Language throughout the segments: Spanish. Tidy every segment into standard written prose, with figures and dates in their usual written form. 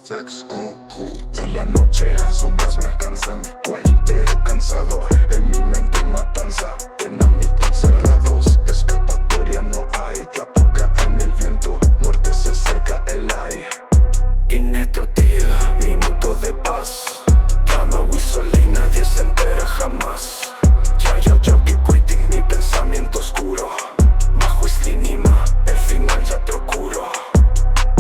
Sex de la noche, sombras me alcanzan, pero cansado, en mi mente matanza, en ámbitos cerrados, escapatoria no hay, la boca en el viento, muerte se acerca el aire. Inetrotil, minuto de paz, drama whistle y nadie se entera jamás. Yo keep waiting, mi pensamiento oscuro, bajo eslinima, el final ya procuro.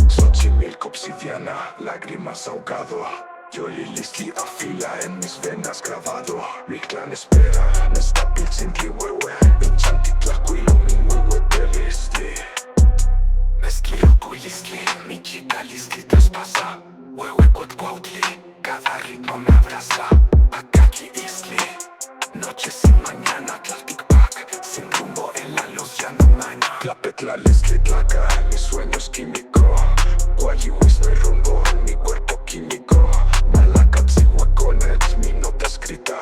Xochimilco obsidiana, lágrimas ahogado, yo y Listy afila en mis venas grabado. Mi clan espera, nestapil sin kiwewe, Inchantitlacuilo mi huewe de Listy. Mezquilo cuilisli, mi chica Listy traspasa, huewe cuautli, cada ritmo me abraza. Akaki Isli, noche sin mañana, Tlaltikpak, sin rumbo en la luz ya no mana. Tlapetla Lisli tlaca, mi sueño es químico, Guayiwis no hay rumbo en mi cuerpo químico. Malakatzihuaconet, mi nota escrita,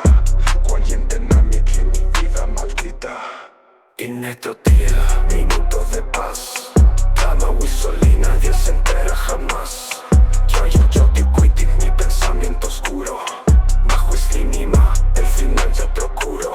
Guayentenamit, mi vida maldita. Inetrotil, minuto de paz, drama whistle y nadie se entera jamás. Yo keep waiting, mi pensamiento oscuro, bajo eslinima, el final ya procuro.